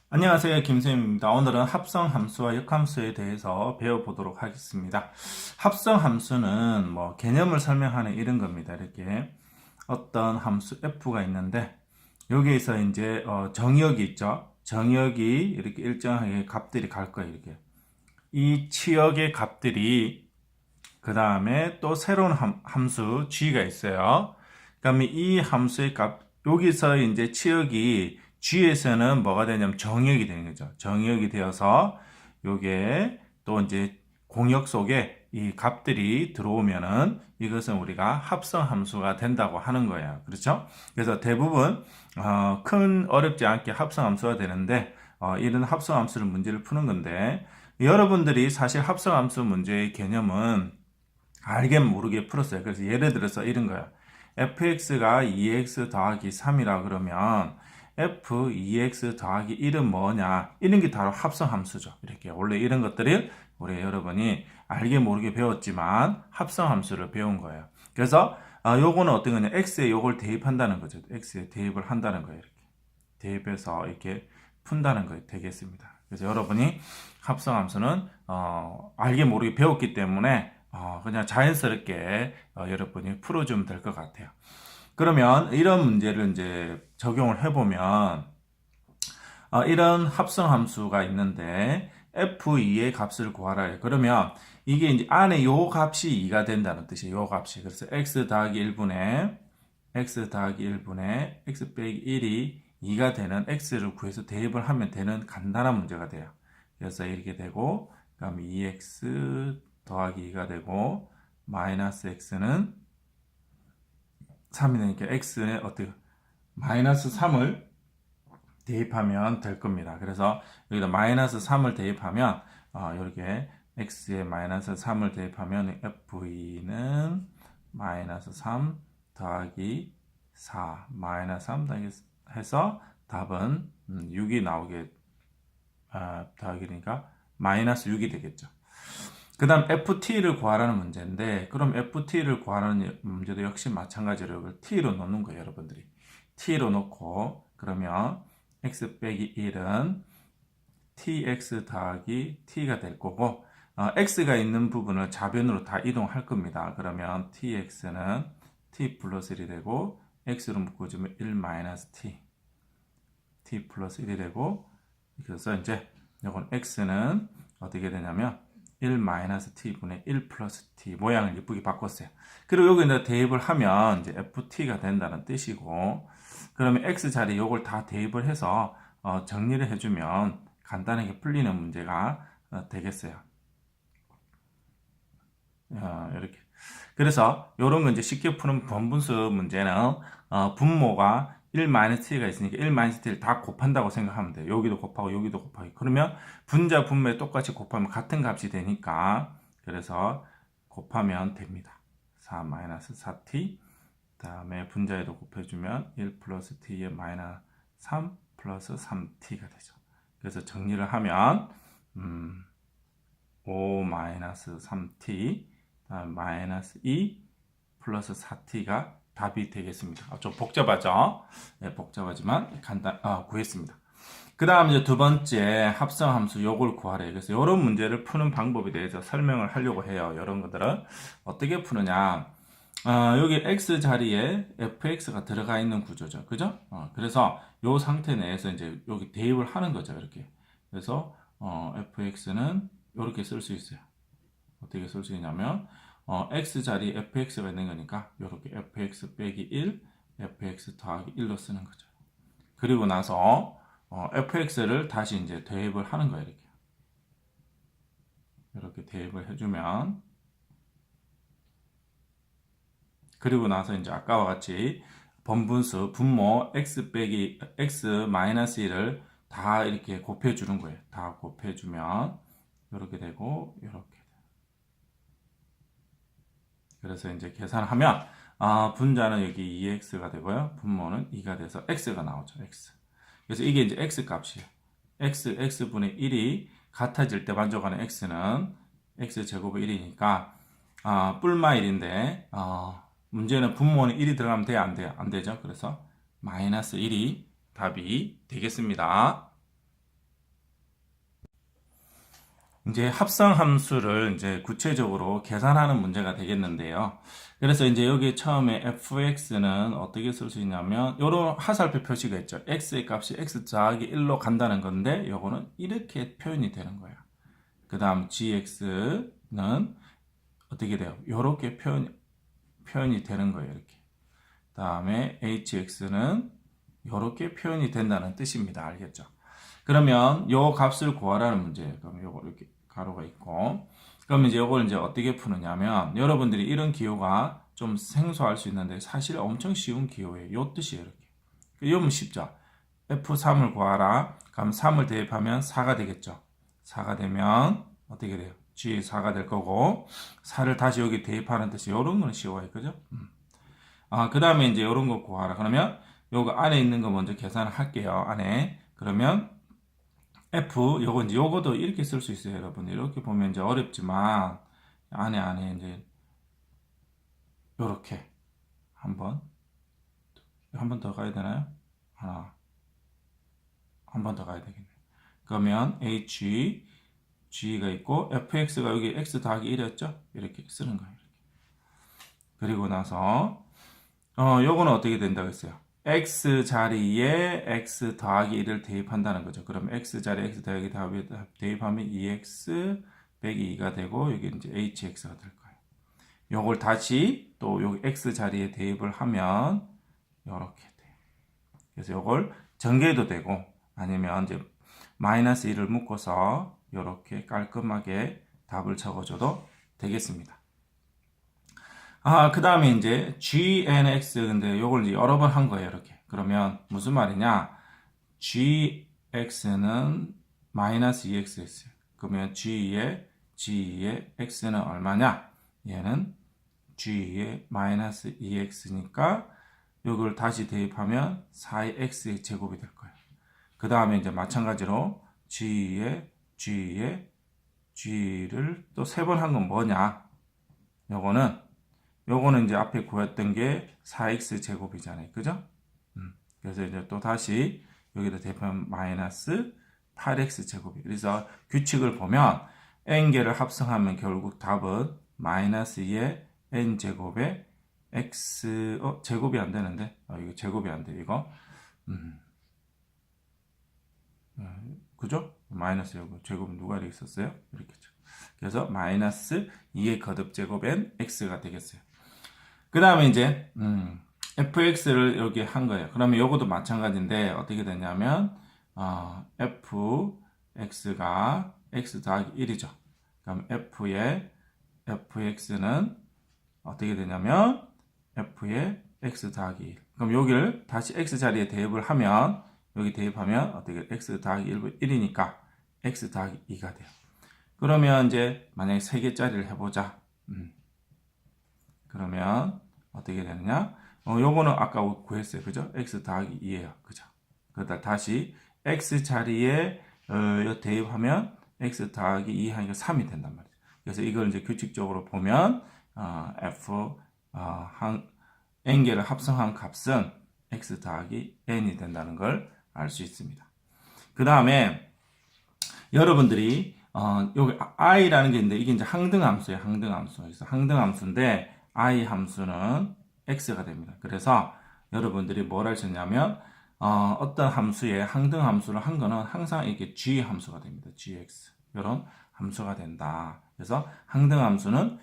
안녕하세요. 김쌤입니다. 오늘은 합성함수와 역함수에 대해서 배워보도록 하겠습니다. 합성함수는 개념을 설명하는 이런 겁니다. 이렇게 어떤 함수 f가 있는데 여기에서 이제 정의역이 있죠. 정의역이 이렇게 일정하게 값들이 갈 거예요. 이렇게 이 치역의 값들이 그 다음에 또 새로운 함수 g가 있어요. 그러면 이 함수의 값 여기서 이제 치역이 g에서는 뭐가 되냐면 정역이 되는 거죠. 정역이 되어서 요게 또 이제 공역 속에 이 값들이 들어오면은 이것은 우리가 합성 함수가 된다고 하는 거예요. 그렇죠? 그래서 대부분 큰 어렵지 않게 합성 함수가 되는데 이런 합성 함수를 문제를 푸는 건데 여러분들이 사실 합성 함수 문제의 개념은 알게 모르게 풀었어요. 그래서 예를 들어서 이런 거야. fx가 2x 더하기 3이라 그러면 f 2x 더하기 1은 뭐냐? 이런 게 바로 합성함수죠. 이렇게 원래 이런 것들을 우리 여러분이 알게 모르게 배웠지만 합성함수를 배운 거예요. 그래서 요거는 어떤 거냐? x에 요걸 대입한다는 거죠. x에 대입을 한다는 거예요. 이렇게 대입해서 이렇게 푼다는 거 되겠습니다. 그래서 여러분이 합성함수는 알게 모르게 배웠기 때문에 그냥 자연스럽게 여러분이 풀어주면 될 것 같아요. 그러면 이런 문제를 이제 적용을 해보면 이런 합성함수가 있는데 f2의 값을 구하라. 그러면 이게 이제 안에 요 값이 2가 된다는 뜻이에요. 요 값이. 그래서 x 더하기 1분의 x 빼기 1이 2가 되는 x를 구해서 대입을 하면 되는 간단한 문제가 돼요. 그래서 이렇게 되고 그다음에 2x 더하기 2가 되고 마이너스 x는 3이 되니까 x에 어떻게 마이너스 3을 대입하면 될 겁니다. 그래서 여기다 마이너스 3을 대입하면 이렇게 x에 마이너스 3을 대입하면 f는 마이너스 3 더하기 4 마이너스 3 더하기 해서 답은 6이 나오게 더하기 되니까 마이너스 6이 되겠죠. 그 다음 ft를 구하라는 문제인데 그럼 ft를 구하라는 문제도 역시 마찬가지로 이걸 t로 놓는 거예요. 여러분들이 t로 놓고 그러면 x 빼기 1은 tx 더하기 t가 될 거고 x가 있는 부분을 좌변으로 다 이동할 겁니다. 그러면 tx는 t 플러스 1이 되고 x로 묶어주면 1 마이너스 t 플러스 1이 되고 그래서 이제 이건 x는 어떻게 되냐면 1 마이너스 t분의 1 플러스 t 모양을 예쁘게 바꿨어요. 그리고 여기다 대입을 하면 이제 ft가 된다는 뜻이고 그러면 x 자리에 이걸 다 대입을 해서 정리를 해주면 간단하게 풀리는 문제가 되겠어요. 이렇게. 그래서 이런 거 이제 쉽게 푸는 번분수 문제는 분모가 1-t가 있으니까 1-t를 다 곱한다고 생각하면 돼요. 여기도 곱하고 여기도 곱하기. 그러면 분자 분모에 똑같이 곱하면 같은 값이 되니까 그래서 곱하면 됩니다. 4-4t 다음에 분자에도 곱해주면 1 플러스 t의 마이너스 3 플러스 3t가 되죠. 그래서 정리를 하면 5 마이너스 3t 마이너스 2 플러스 4t가 답이 되겠습니다. 좀 복잡하죠? 네, 복잡하지만 구했습니다. 그 다음 이제 두 번째 합성함수 요걸 구하래요. 그래서 이런 문제를 푸는 방법에 대해서 설명을 하려고 해요. 이런 것들은 어떻게 푸느냐? 여기 x 자리에 fx가 들어가 있는 구조죠. 그죠? 그래서 이 상태 내에서 이제 여기 대입을 하는 거죠. 이렇게. 그래서 fx는 이렇게 쓸 수 있어요. 어떻게 쓸 수 있냐면 x 자리에 fx가 있는 거니까 이렇게 fx 빼기 1, fx 더하기 1로 쓰는 거죠. 그리고 나서 fx를 다시 이제 대입을 하는 거예요. 이렇게 대입을 해주면 그리고 나서 이제 아까와 같이 번분수 분모 x 빼기 x 마이너스 1을 다 이렇게 곱해주는 거예요. 다 곱해주면 이렇게 되고 이렇게. 그래서 이제 계산하면 분자는 여기 2x가 되고요. 분모는 2가 돼서 x가 나오죠. x. 그래서 이게 이제 x 값이에요. x분의 1이 같아질 때 만족하는 x는 x 제곱의 1이니까 뿔마 1인데 문제는 분모는 1이 들어가면 돼요? 안 돼요? 안 되죠. 그래서 마이너스 1이 답이 되겠습니다. 이제 합성 함수를 이제 구체적으로 계산하는 문제가 되겠는데요. 그래서 이제 여기 처음에 fx는 어떻게 쓸 수 있냐면 요런 화살표 표시가 있죠. x의 값이 x 더하기 1로 간다는 건데 요거는 이렇게 표현이 되는 거예요. 그 다음 gx는 어떻게 돼요? 요렇게 표현이 되는 거예요. 이렇게. 다음에 hx는 요렇게 표현이 된다는 뜻입니다. 알겠죠? 그러면 요 값을 구하라는 문제예요. 그럼 요거 이렇게 가로가 있고. 그러면 이제 요걸 이제 어떻게 푸느냐면 여러분들이 이런 기호가 좀 생소할 수 있는데 사실 엄청 쉬운 기호예요. 요 뜻이에요. 이렇게. 이러면 쉽죠. F3을 구하라. 그럼 3을 대입하면 4가 되겠죠. 4가 되면 어떻게 돼요? G4가 될 거고 4를 다시 여기 대입하는 뜻이 요런 거는 쉬워요. 그죠? 그 다음에 이제 요런 거 구하라. 그러면 요거 안에 있는 거 먼저 계산을 할게요. 안에. 그러면 F, 요거 이제 요거도 이렇게 쓸 수 있어요, 여러분. 이렇게 보면 이제 어렵지만, 안에 이제, 요렇게. 한 번 더 가야 되나요? 한 번 더 가야 되겠네. 그러면 G가 있고, fx가 여기 x 더하기 1이었죠? 이렇게 쓰는 거예요. 이렇게. 그리고 나서, 요거는 어떻게 된다고 했어요? x 자리에 x 더하기 1을 대입한다는 거죠. 그럼 x 자리에 x 더하기 대입하면 2x 빼기 2가 되고 여기 이제 hx가 될 거예요. 요걸 다시 또 여기 x 자리에 대입을 하면 이렇게 돼요. 그래서 요걸 전개해도 되고 아니면 이제 마이너스 1을 묶어서 이렇게 깔끔하게 답을 적어줘도 되겠습니다. 그 다음에 이제 GNX, 근데 요걸 이제 여러 번 한 거예요, 이렇게. 그러면 무슨 말이냐? GX는 마이너스 2X였어요. 그러면 G의 X는 얼마냐? 얘는 G의 마이너스 2X니까 요걸 다시 대입하면 4X의 제곱이 될 거예요. 그 다음에 이제 마찬가지로 G의 G를 또 세 번 한 건 뭐냐? 요거는 이제 앞에 구했던 게 4x 제곱이잖아요. 그죠? 그래서 이제 또 다시 여기다 대입하면 마이너스 8x 제곱이. 그래서 규칙을 보면 n개를 합성하면 결국 답은 마이너스 2의 n 제곱에 x, 제곱이 안 되는데? 이거 제곱이 안 돼, 이거. 그죠? 마이너스 요거 제곱 누가 이렇게 썼어요? 이렇게. 그래서 마이너스 2의 거듭 제곱엔 x가 되겠어요. 그 다음에 이제 fx를 여기 한 거예요. 그러면 요것도 마찬가지인데 어떻게 되냐면 fx가 x 더하기 1이죠. 그럼 fx는 어떻게 되냐면 f의 x 더하기 1. 그럼 여기를 다시 x 자리에 대입을 하면 여기 대입하면 어떻게 x 더하기 1이니까 x 더하기 2가 돼요. 그러면 이제 만약에 3개짜리를 해보자. 그러면 어떻게 되느냐? 요거는 아까 구했어요. 그죠? x 더하기 2예요. 그죠? 그러다 다시 x 자리에 대입하면 x 더하기 2 하니까 3이 된단 말이죠. 그래서 이걸 이제 규칙적으로 보면 n개를 합성한 값은 x 더하기 n이 된다는 걸 알 수 있습니다. 그 다음에 여러분들이 여기 i라는 게 있는데 이게 이제 항등함수예요. 항등함수. 그래서 항등함수인데 i 함수는 x가 됩니다. 그래서 여러분들이 뭘 하셨냐면 어떤 함수에 항등함수를 한 거는 항상 이렇게 g 함수가 됩니다. gx 이런 함수가 된다. 그래서 항등함수는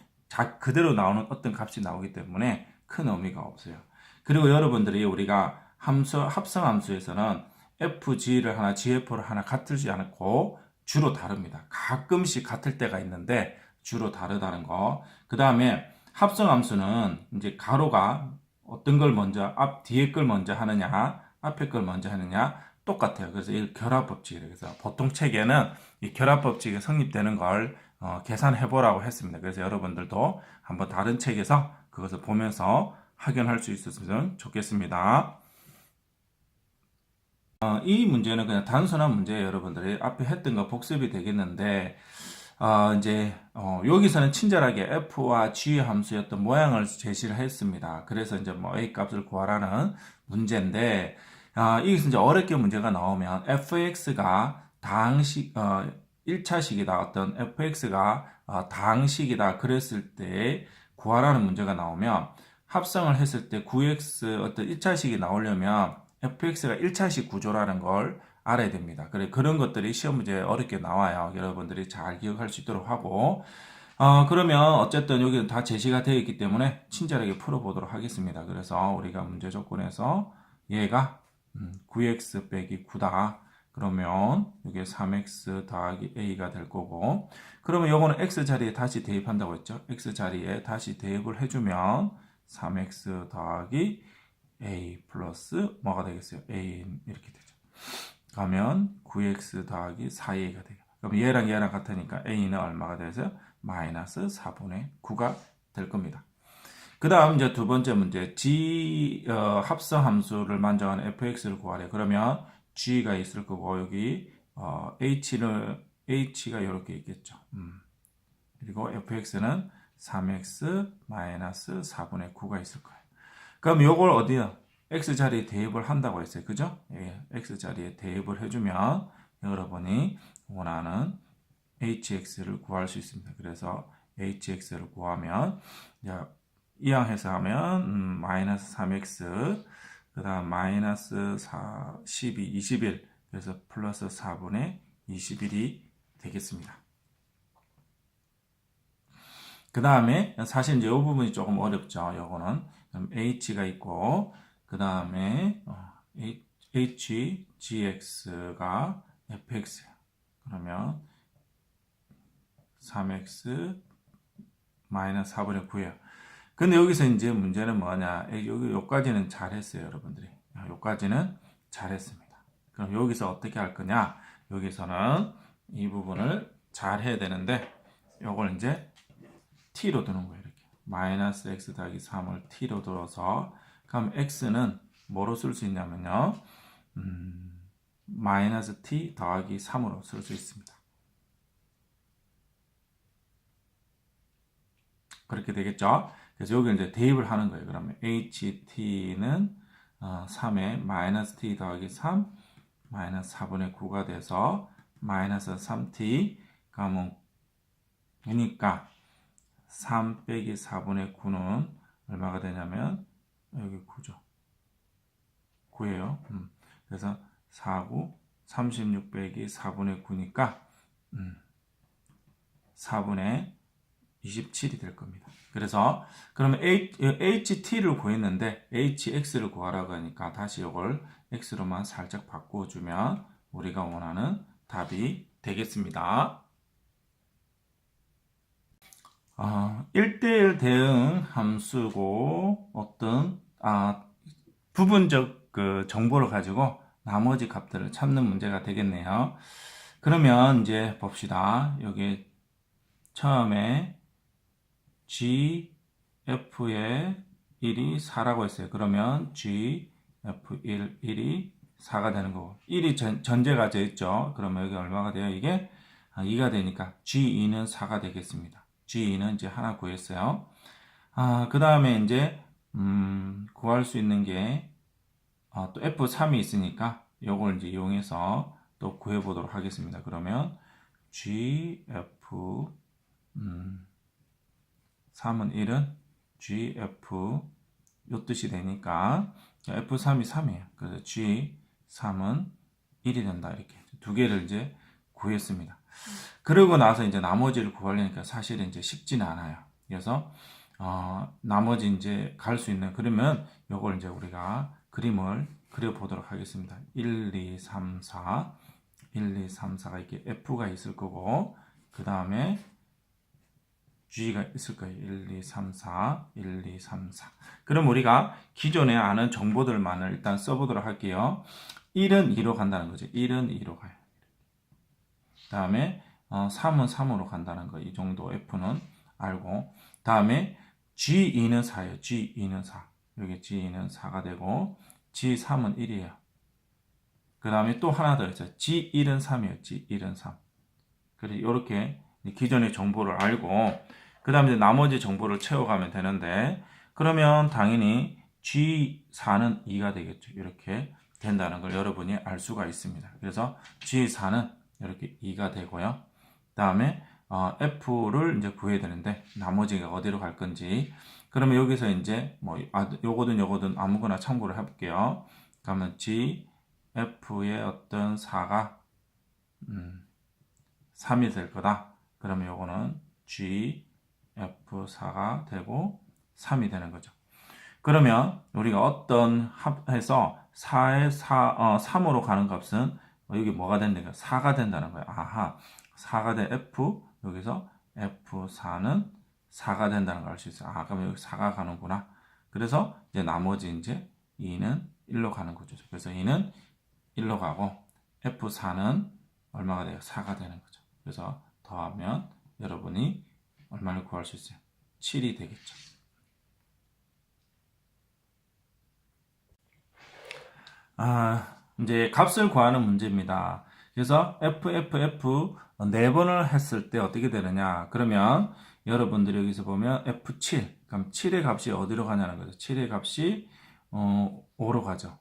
그대로 나오는 어떤 값이 나오기 때문에 큰 의미가 없어요. 그리고 여러분들이 우리가 합성함수에서는 fg를 하나 gf를 하나 같을지 않고 주로 다릅니다. 가끔씩 같을 때가 있는데 주로 다르다는 거. 그 다음에 합성함수는 이제 가로가 어떤 걸 먼저 뒤에 걸 먼저 하느냐 앞에 걸 먼저 하느냐 똑같아요. 그래서 이 결합법칙이래요. 그래서 보통 책에는 이 결합법칙이 성립되는 걸 계산해 보라고 했습니다. 그래서 여러분들도 한번 다른 책에서 그것을 보면서 확인할 수 있었으면 좋겠습니다. 이 문제는 그냥 단순한 문제예요. 여러분들이 앞에 했던 거 복습이 되겠는데 이제 여기서는 친절하게 f와 g 함수였던 모양을 제시를 했습니다. 그래서 이제 뭐 a 값을 구하라는 문제인데 여기서 이제 어렵게 문제가 나오면 fx가 1차식이다. 어떤 fx가 다항식이다. 그랬을 때 구하라는 문제가 나오면 합성을 했을 때 9x 어떤 1차식이 나오려면 fx가 1차식 구조라는 걸 알아야 됩니다. 그런 것들이 시험 문제에 어렵게 나와요. 여러분들이 잘 기억할 수 있도록 하고 그러면 어쨌든 여기는 다 제시가 되어 있기 때문에 친절하게 풀어보도록 하겠습니다. 그래서 우리가 문제 조건에서 얘가 9x 빼기 9다. 그러면 이게 3x 더하기 a가 될 거고, 그러면 요거는 x 자리에 다시 대입한다고 했죠. x 자리에 다시 대입을 해주면 3x 더하기 a 플러스 뭐가 되겠어요? a 이렇게 되죠. 그러면 9x 더하기 4a가 되죠. 그럼 얘랑 같으니까 a는 얼마가 되세요? 마이너스 4분의 9가 될 겁니다. 그 다음 이제 두 번째 문제, 합성 함수를 만족하는 fx를 구하래. 그러면 g가 있을 거고 여기 h가 이렇게 있겠죠. 그리고 fx는 3x 마이너스 4분의 9가 있을 거예요. 그럼 이걸 어디야? x 자리에 대입을 한다고 했어요. 그죠? 예, x 자리에 대입을 해주면 여러분이 원하는 hx를 구할 수 있습니다. 그래서 hx를 구하면 이항해서 하면 마이너스 3x 그 다음 마이너스 12, 21 그래서 플러스 4분의 21이 되겠습니다. 그 다음에 사실 이제 이 부분이 조금 어렵죠. 요거는 h가 있고 그 다음에 hgx가 fx예요. 그러면 3x 마이너스 4분의 9예요. 근데 여기서 이제 문제는 뭐냐? 여기까지는 잘했어요, 여러분들이. 여기까지는 잘했습니다. 그럼 여기서 어떻게 할 거냐? 여기서는 이 부분을 잘 해야 되는데, 요걸 이제 t로 두는 거예요, 이렇게. 마이너스 x 더하기 3을 t로 들어서, 그럼 x는 뭐로 쓸 수 있냐면요, 마이너스 t 더하기 3으로 쓸 수 있습니다. 그렇게 되겠죠? 그래서 여기 이제 대입을 하는 거예요. 그러면 ht는 3에 마이너스 t 더하기 3 마이너스 4분의 9가 돼서 마이너스 3t 그러면 9니까 3 빼기 4분의 9는 얼마가 되냐면 여기 9죠. 9예요. 그래서 4, 9, 36 빼기 4분의 9니까 4분의 27이 될 겁니다. 그래서 그러면 ht를 구했는데 hx를 구하라고 하니까 다시 이걸 x로만 살짝 바꿔주면 우리가 원하는 답이 되겠습니다. 1대1 대응 함수고 어떤 부분적 그 정보를 가지고 나머지 값들을 찾는 문제가 되겠네요. 그러면 이제 봅시다. 여기 처음에 gf의 1이 4라고 했어요. 그러면 gf1, 1이 4가 되는 거고 1이 전제가 되어 있죠. 그러면 여기 얼마가 돼요? 이게 2가 되니까 g2는 4가 되겠습니다. g2는 이제 하나 구했어요. 그 다음에 이제 구할 수 있는 게 또 f3이 있으니까 이걸 이제 이용해서 또 구해 보도록 하겠습니다. 그러면 gf 3은 1은 gf 요 뜻이 되니까 f3이 3이에요. 그래서 g3은 1이 된다. 이렇게 두 개를 이제 구했습니다. 그러고 나서 이제 나머지를 구하려니까 사실은 이제 쉽지는 않아요. 그래서 나머지 이제 갈 수 있는 그러면 요걸 이제 우리가 그림을 그려 보도록 하겠습니다. 1, 2, 3, 4 1, 2, 3, 4가 이렇게 f가 있을 거고 그 다음에 g가 있을 거예요. 1, 2, 3, 4 1, 2, 3, 4 그럼 우리가 기존에 아는 정보들만을 일단 써보도록 할게요. 1은 2로 간다는 거죠. 1은 2로 가요. 그 다음에 3은 3으로 간다는 거. 이 정도 f는 알고 다음에 g2는 4예요. g2는 4 여기 g2는 4가 되고 g3은 1이에요. 그 다음에 또 하나 더 있어요. g1은 3이에요. g1은 3 그래서 이렇게 기존의 정보를 알고 그 다음에 나머지 정보를 채워가면 되는데 그러면 당연히 G4는 2가 되겠죠. 이렇게 된다는 걸 여러분이 알 수가 있습니다. 그래서 G4는 이렇게 2가 되고요. 다음에 f를 이제 구해야 되는데 나머지가 어디로 갈 건지. 그러면 여기서 이제 뭐 요거든 아무거나 참고를 해볼게요. 그러면 g f의 어떤 4가 3이 될 거다. 그러면 요거는 g f4가 되고 3이 되는 거죠. 그러면 우리가 어떤 합해서 4에 3으로 가는 값은 여기 뭐가 된다는 거야? 4가 된다는 거야. 아하, 4가 된 f, 여기서 f4는 4가 된다는 걸 알 수 있어요. 아, 그러면 여기 4가 가는구나. 그래서 이제 나머지 이제 2는 1로 가는 거죠. 그래서 2는 1로 가고 f4는 얼마가 돼요? 4가 되는 거죠. 그래서 더하면 여러분이 얼마를 구할 수 있어요? 7이 되겠죠. 이제 값을 구하는 문제입니다. 그래서 f 네 번을 했을 때 어떻게 되느냐? 그러면 여러분들이 여기서 보면 f7, 그럼 7의 값이 어디로 가냐는 거죠. 7의 값이 5로 가죠.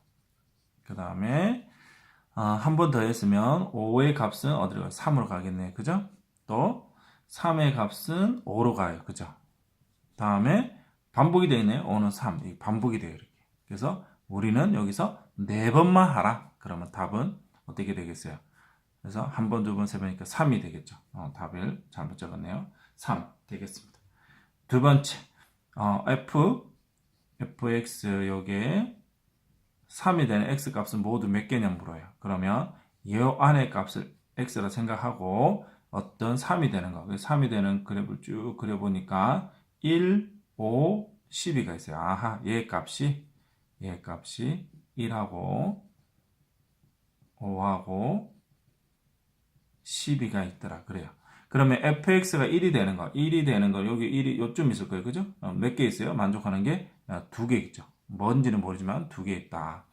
그 다음에 한 번 더 했으면 5의 값은 어디로 가요? 3으로 가겠네요. 그죠? 또 3의 값은 5로 가요. 그죠? 다음에 반복이 되어 있네요. 5는 3. 반복이 돼요. 이렇게. 그래서 우리는 여기서 4번만 하라. 그러면 답은 어떻게 되겠어요? 그래서 한 번, 두 번, 세 번이니까 3이 되겠죠. 답을 잘못 적었네요. 3 되겠습니다. 두 번째, fx 요게 3이 되는 x 값은 모두 몇 개냐 물어요. 그러면 이 안의 값을 x라 생각하고 어떤 3이 되는 거, 3이 되는 그래프를 쭉 그려보니까 1, 5, 12가 있어요. 아하, 얘 값이 1하고 5하고 12가 있더라. 그래요. 그러면 fx가 1이 되는 거, 여기 1이 요쯤 있을 거예요. 그죠? 몇 개 있어요? 만족하는 게 2개 있죠. 뭔지는 모르지만 2개 있다.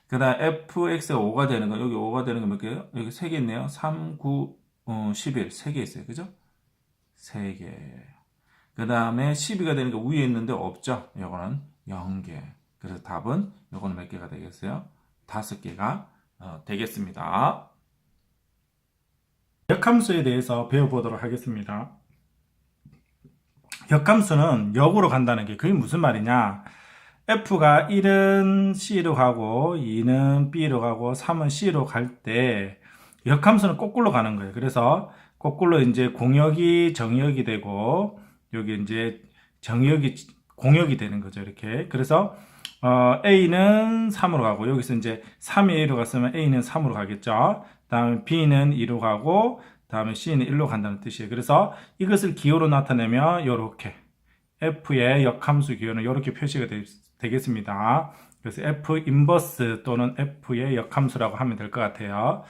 그 다음 fx가 5가 되는 거, 여기 5가 되는 거 몇 개예요? 여기 3개 있네요. 3, 9, 11, 3개 있어요. 그죠? 3개. 그 다음에 12가 되는 거 위에 있는데 없죠? 요거는 0개. 그래서 답은 요거는 몇 개가 되겠어요? 5개가 되겠습니다. 역함수에 대해서 배워보도록 하겠습니다. 역함수는 역으로 간다는 게 그게 무슨 말이냐? f가 1은 c로 가고 2는 b로 가고 3은 c로 갈 때 역함수는 거꾸로 가는 거예요. 그래서 거꾸로 이제 공역이 정역이 되고 여기 이제 정역이 공역이 되는 거죠. 이렇게. 그래서 A는 3으로 가고 여기서 이제 3이 A로 갔으면 A는 3으로 가겠죠. 다음에 B는 2로 가고 다음에 C는 1로 간다는 뜻이에요. 그래서 이것을 기호로 나타내면 이렇게 F의 역함수 기호는 이렇게 표시가 되겠습니다. 그래서 F 인버스 또는 F의 역함수라고 하면 될 것 같아요.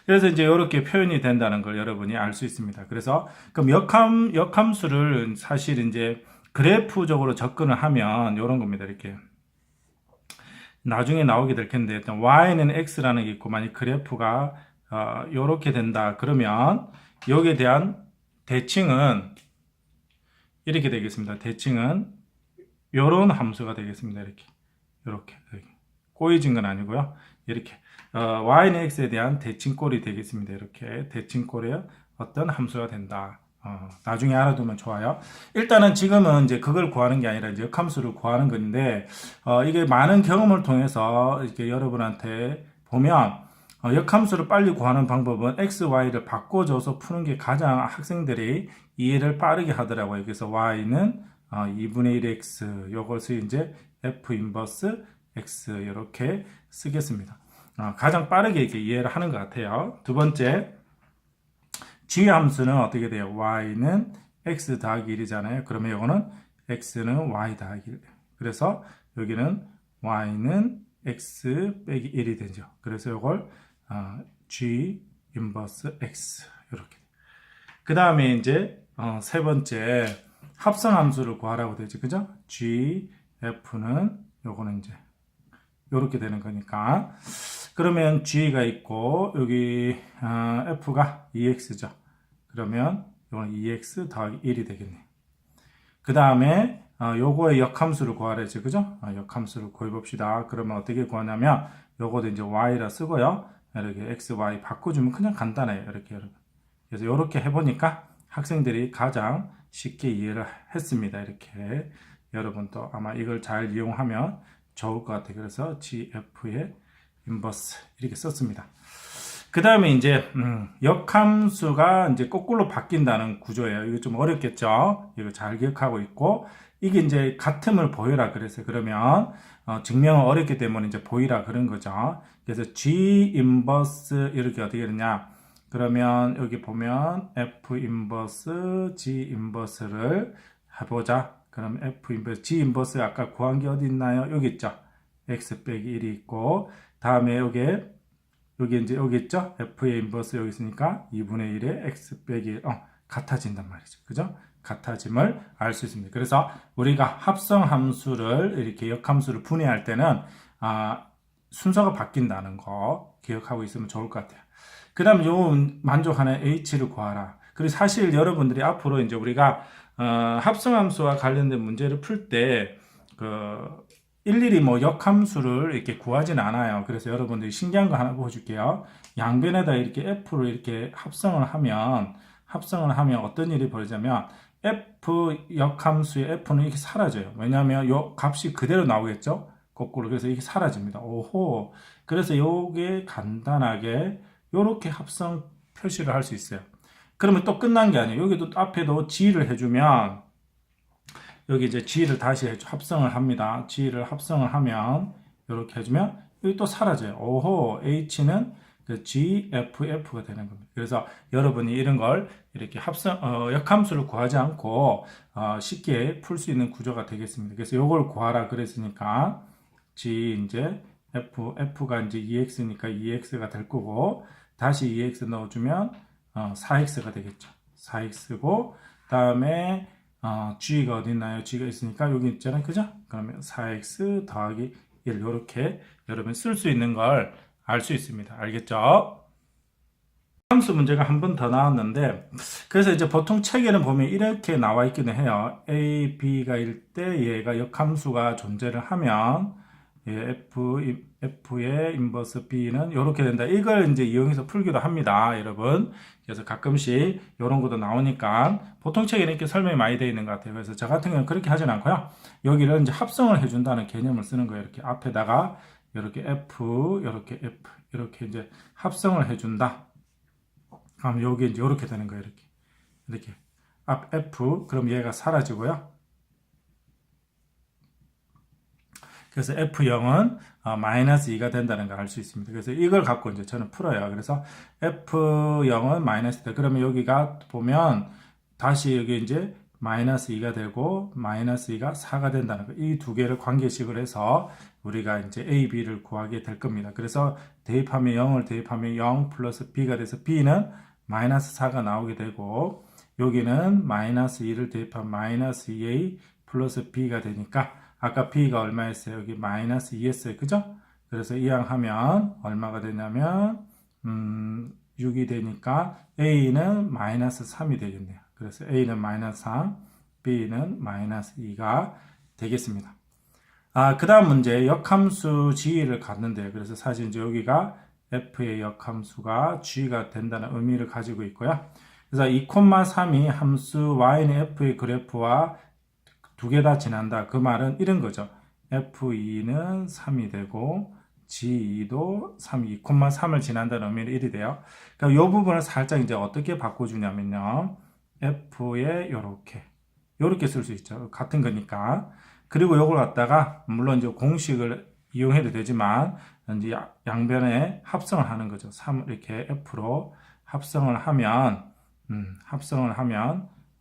그래서 이제 이렇게 표현이 된다는 걸 여러분이 알 수 있습니다. 그래서 그럼 역함수를 사실 이제 그래프적으로 접근을 하면 이런 겁니다. 이렇게. 나중에 나오게 될 텐데 일단 y는 x라는 게 있고 만약 그래프가 이렇게 된다 그러면 여기에 대한 대칭은 이렇게 되겠습니다. 대칭은 이런 함수가 되겠습니다. 이렇게 꼬여진 건 아니고요. 이렇게 y는 x에 대한 대칭꼴이 되겠습니다. 이렇게 대칭꼴의 어떤 함수가 된다. 나중에 알아두면 좋아요. 일단은 지금은 이제 그걸 구하는 게 아니라 이제 역함수를 구하는 건데, 이게 많은 경험을 통해서 이렇게 여러분한테 보면, 역함수를 빨리 구하는 방법은 x, y를 바꿔줘서 푸는 게 가장 학생들이 이해를 빠르게 하더라고요. 그래서 y는 2분의 1x, 요것을 이제 f 인버스 x 이렇게 쓰겠습니다. 가장 빠르게 이렇게 이해를 하는 것 같아요. 두 번째, g 함수는 어떻게 돼요? y는 x 더하기 1이잖아요. 그러면 이거는 x는 y 더하기 1. 그래서 여기는 y는 x 빼기 1이 되죠. 그래서 이걸 g 인버스 x 이렇게. 그 다음에 이제 세 번째 합성 함수를 구하라고 되죠. 그죠? g f는 요거는 이제 이렇게 되는 거니까. 그러면 g가 있고 여기 f가 2x죠. 그러면 이거는 2x 더하기 1이 되겠네요. 그 다음에 요거의 역함수를 구하래죠. 그죠? 역함수를 구해봅시다. 그러면 어떻게 구하냐면 요거도 이제 y라 쓰고요. 이렇게 x, y 바꿔주면 그냥 간단해요. 이렇게 여러분. 그래서 이렇게 해보니까 학생들이 가장 쉽게 이해를 했습니다. 이렇게 여러분도 아마 이걸 잘 이용하면 좋을 것 같아요. 그래서 GF의 인버스 이렇게 썼습니다. 그 다음에 이제 역함수가 이제 거꾸로 바뀐다는 구조예요. 이거 좀 어렵겠죠? 이거 잘 기억하고 있고 이게 이제 같음을 보여라 그래서 그러면 증명은 어렵기 때문에 이제 보이라 그런 거죠. 그래서 G 인버스 이렇게 어떻게 되냐? 그러면 여기 보면 F 인버스 G 인버스를 해보자. 그럼 F 인버스 G 인버스 아까 구한 게 어디 있나요? 여기 있죠. X 빼기 1이 있고 다음에 여기 이제 여기 있죠? F의 인버스 여기 있으니까 2분의 1에 X 빼기 1 같아진단 말이죠. 그죠? 같아짐을 알 수 있습니다. 그래서 우리가 합성 함수를 이렇게 역함수를 분해할 때는 순서가 바뀐다는 거 기억하고 있으면 좋을 것 같아요. 그 다음 요 만족하는 H를 구하라. 그리고 사실 여러분들이 앞으로 이제 우리가 합성함수와 관련된 문제를 풀 때 일일이 뭐 역함수를 이렇게 구하진 않아요. 그래서 여러분들이 신기한 거 하나 보여줄게요. 양변에다 이렇게 F를 이렇게 합성을 하면 어떤 일이 벌어지냐면 F 역함수의 F는 이렇게 사라져요. 왜냐하면 요 값이 그대로 나오겠죠? 거꾸로. 그래서 이게 사라집니다. 오호. 그래서 요게 간단하게 요렇게 합성 표시를 할 수 있어요. 그러면 또 끝난 게 아니에요. 여기도 앞에도 G를 해주면 여기 이제 G를 다시 합성을 합니다. G를 합성을 하면 이렇게 해주면 여기 또 사라져요. 오호, H는 그 GFF가 되는 겁니다. 그래서 여러분이 이런 걸 이렇게 역함수를 구하지 않고 쉽게 풀 수 있는 구조가 되겠습니다. 그래서 이걸 구하라 그랬으니까 G 이제 F가 이제 2X니까 2X가 될 거고 다시 2X 넣어주면 4X가 되겠죠. 4X고 다음에 G가 어디 있나요? G가 있으니까 여기 있잖아요. 그죠? 그러면 4X 더하기 1 이렇게 여러분 쓸 수 있는 걸 알 수 있습니다. 알겠죠? 함수 문제가 한 번 더 나왔는데 그래서 이제 보통 책에는 보면 이렇게 나와 있기는 해요. A, B가 일 때 얘가 역함수가 존재를 하면 F의 인버스 B는 이렇게 된다. 이걸 이제 이용해서 풀기도 합니다, 여러분. 그래서 가끔씩 이런 것도 나오니까 보통 책에는 이렇게 설명이 많이 되어 있는 것 같아요. 그래서 저 같은 경우는 그렇게 하진 않고요. 여기를 이제 합성을 해준다는 개념을 쓰는 거예요. 이렇게 앞에다가 이렇게 F, 이렇게 이제 합성을 해준다. 그럼 여기 이제 이렇게 되는 거예요. 이렇게 앞 F, 그럼 얘가 사라지고요. 그래서 F0은 마이너스 2가 된다는 걸 알 수 있습니다. 그래서 이걸 갖고 이제 저는 풀어요. 그래서 F0은 마이너스 2다. 그러면 여기가 보면 다시 여기 이제 마이너스 2가 되고 마이너스 2가 4가 된다는 거. 이 두 개를 관계식을 해서 우리가 이제 A, B를 구하게 될 겁니다. 그래서 대입하면 0을 대입하면 0 플러스 B가 돼서 B는 마이너스 4가 나오게 되고 여기는 마이너스 2를 대입하면 마이너스 2A 플러스 B가 되니까 아까 B가 얼마였어요? 여기 마이너스 2였어요. 그죠? 그래서 이항하면 얼마가 되냐면 6이 되니까 A는 마이너스 3이 되겠네요. 그래서 A는 마이너스 3, B는 마이너스 2가 되겠습니다. 그 다음 문제 역함수 G를 갖는데요. 그래서 사실 이제 여기가 F의 역함수가 G가 된다는 의미를 가지고 있고요. 그래서 2,3이 함수 Y는 F의 그래프와 두 개 다 지난다. 그 말은 이런 거죠. F2는 3이 되고 G2도 3, 2,3을 지난다는 의미로 1이 돼요. 그러니까 이 부분을 살짝 이제 어떻게 바꿔주냐면요. F에 요렇게 쓸 수 있죠. 같은 거니까. 그리고 요걸 갖다가 물론 이제 공식을 이용해도 되지만 이제 양변에 합성을 하는 거죠. 3을 이렇게 F로 합성을 하면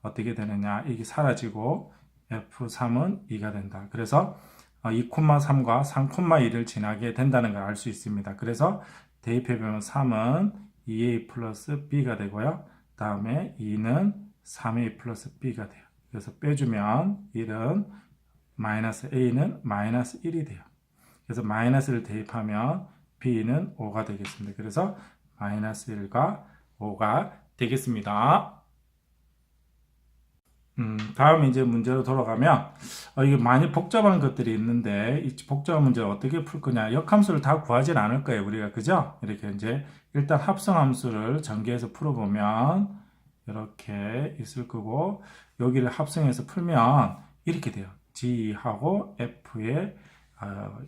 어떻게 되느냐? 이게 사라지고 F3은 2가 된다. 그래서 2,3과 3,2를 지나게 된다는 걸 알 수 있습니다. 그래서 대입해보면 3은 2A 플러스 B가 되고요. 다음에 2는 3A 플러스 B가 돼요. 그래서 빼주면 1은 마이너스 A는 마이너스 1이 돼요. 그래서 마이너스를 대입하면 B는 5가 되겠습니다. 그래서 마이너스 1과 5가 되겠습니다. 다음 이제 문제로 돌아가면 이게 많이 복잡한 것들이 있는데 이 복잡한 문제를 어떻게 풀 거냐? 역함수를 다 구하진 않을 거예요, 우리가. 그죠? 이렇게 이제 일단 합성함수를 전개해서 풀어보면 이렇게 있을 거고 여기를 합성해서 풀면 이렇게 돼요. G하고 F의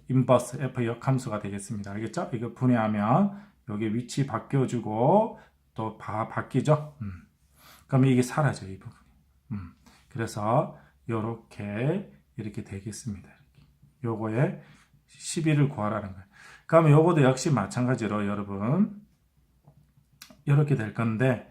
인버스 F 역함수가 되겠습니다. 알겠죠? 이거 분해하면 여기 위치 바뀌어주고 또 바뀌죠? 그러면 이게 사라져요, 이 부분. 그래서 요렇게 이렇게 되겠습니다. 요거에 12를 구하라는 거예요. 그러면 요거도 역시 마찬가지로 여러분 이렇게 될 건데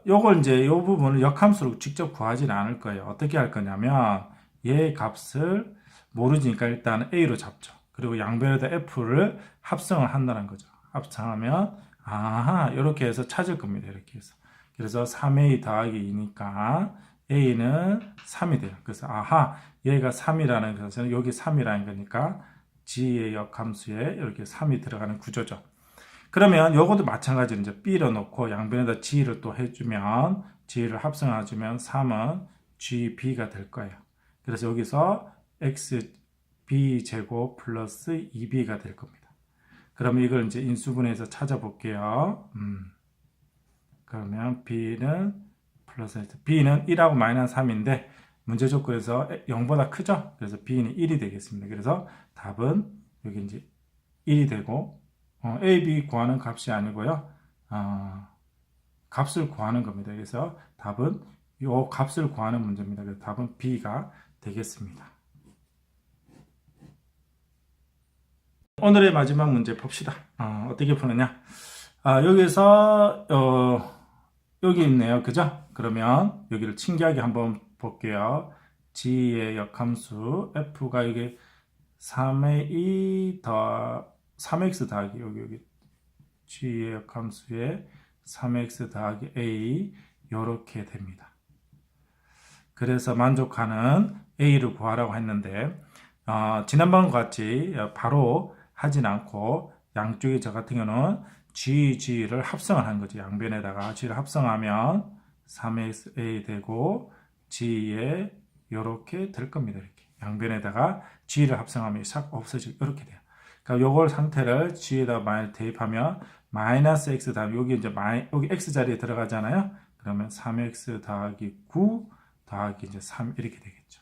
요걸 이제 요 부분을 역함수로 직접 구하지는 않을 거예요. 어떻게 할 거냐면 얘 값을 모르니까 일단 A로 잡죠. 그리고 양변에다 F를 합성을 한다는 거죠. 합성하면 아하 이렇게 해서 찾을 겁니다. 이렇게 해서 그래서 3A 더하기 2니까 A는 3이 돼요. 그래서 아하 얘가 3이라는 것은 여기 3이라는 거니까 G의 역함수에 이렇게 3이 들어가는 구조죠. 그러면 요것도 마찬가지로 이제 B로 놓고 양변에다 G를 또 해주면 G를 합성해주면 3은 GB가 될 거예요. 그래서 여기서 XB 제곱 플러스 2B가 될 겁니다. 그러면 이걸 이제 인수분해해서 찾아볼게요. 그러면 B는 플러스 B는 1하고 마이너스 3인데 문제 조건에서 0보다 크죠? 그래서 B는 1이 되겠습니다. 그래서 답은 여기 이제 1이 되고 A, B 구하는 값이 아니고요. 값을 구하는 겁니다. 그래서 답은 이 값을 구하는 문제입니다. 그래서 답은 B가 되겠습니다. 오늘의 마지막 문제 봅시다. 어떻게 푸느냐? 여기서 여기 있네요. 그죠? 그러면 여기를 친기하게 한번 볼게요. G의 역함수 F가 이게 3의 2 더 3x 더하기 여기 G의 역함수에 3x 더하기 A 이렇게 됩니다. 그래서 만족하는 A를 구하라고 했는데 지난번과 같이 바로 하진 않고 양쪽에 저 같은 경우는 G를 합성을 한 거죠. 양변에다가 G를 합성하면 3xa 되고 G에 이렇게 될 겁니다. 이렇게 양변에다가 G를 합성하면 싹 없어지고 이렇게 돼요. 그러니까 요걸 상태를 G에다 마이너스 대입하면 마이너스 X 다음 여기 이제 여기 X 자리에 들어가잖아요. 그러면 3X 더하기 9 더하기 이제 3 이렇게 되겠죠.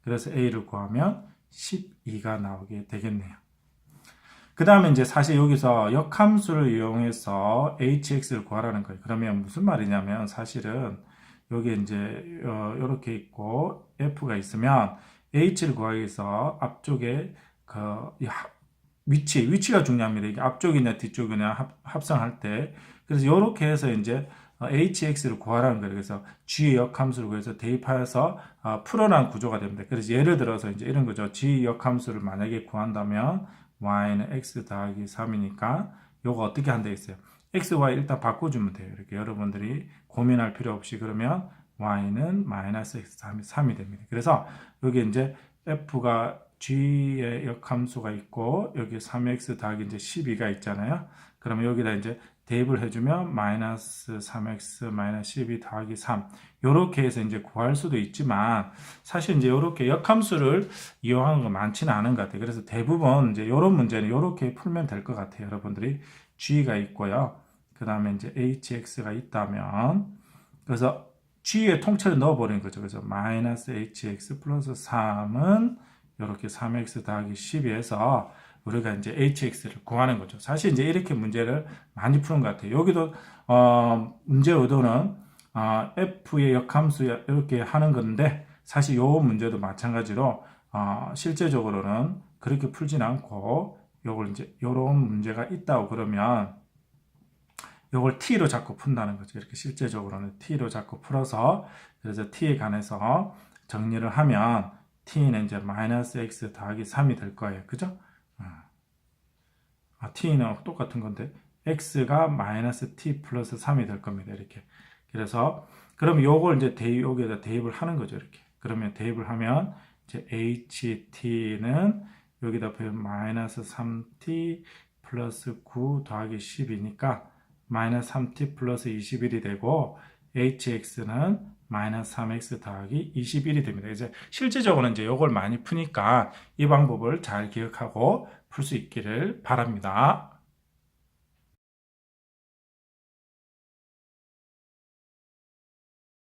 그래서 A를 구하면 12가 나오게 되겠네요. 그 다음에 이제 사실 여기서 역함수를 이용해서 hx를 구하라는 거예요. 그러면 무슨 말이냐면 사실은 여기 이제 이렇게 있고 f가 있으면 h를 구하기 위해서 앞쪽에 그 위치가 중요합니다. 이게 앞쪽이냐 뒤쪽이냐 합성할 때 그래서 이렇게 해서 이제 hx를 구하라는 거예요. 그래서 g 역함수를 구해서 대입하여서 풀어난 구조가 됩니다. 그래서 예를 들어서 이제 이런 거죠. g 역함수를 만약에 구한다면 y는 x 더하기 3이니까 요거 어떻게 한다 했어요. x, y 일단 바꿔주면 돼요. 이렇게 여러분들이 고민할 필요 없이 그러면 y는 마이너스 x 3이 됩니다. 그래서 여기 이제 f가 g의 역함수가 있고 여기 3x 더하기 이제 12가 있잖아요. 그러면 여기다 이제 대입을 해주면 마이너스 3x 마이너스 12 더하기 3 이렇게 해서 이제 구할 수도 있지만 사실 이제 이렇게 역함수를 이용하는 거 많지는 않은 것 같아요. 그래서 대부분 이제 이런 문제는 이렇게 풀면 될 것 같아요. 여러분들이 g가 있고요. 그 다음에 이제 hx가 있다면 그래서 g의 통째로 넣어버리는 거죠. 그래서 마이너스 hx 플러스 3은 이렇게 3x 더하기 12에서 우리가 이제 hx를 구하는 거죠. 사실 이제 이렇게 문제를 많이 푸는 것 같아요. 여기도 문제 의도는 f의 역함수 이렇게 하는 건데 사실 요 문제도 마찬가지로 실제적으로는 그렇게 풀진 않고 요걸 이제 요런 문제가 있다고 그러면 요걸 t로 자꾸 푼다는 거죠. 이렇게 실제적으로는 t로 자꾸 풀어서 그래서 t에 관해서 정리를 하면 t는 이제 마이너스 x 더하기 3이 될 거예요. 그죠? t는 똑같은 건데 x가 마이너스 t 플러스 3이 될 겁니다. 이렇게. 그래서 그러면 요걸 이제 여기에다 대입을 하는 거죠. 이렇게. 그러면 대입을 하면 이제 ht는 여기다 보면 마이너스 3t 플러스 9 더하기 10이니까 마이너스 3t 플러스 21이 되고 hx는 마이너스 3x 더하기 21이 됩니다. 이제 실제적으로 이제 이걸 많이 푸니까 이 방법을 잘 기억하고 풀 수 있기를 바랍니다.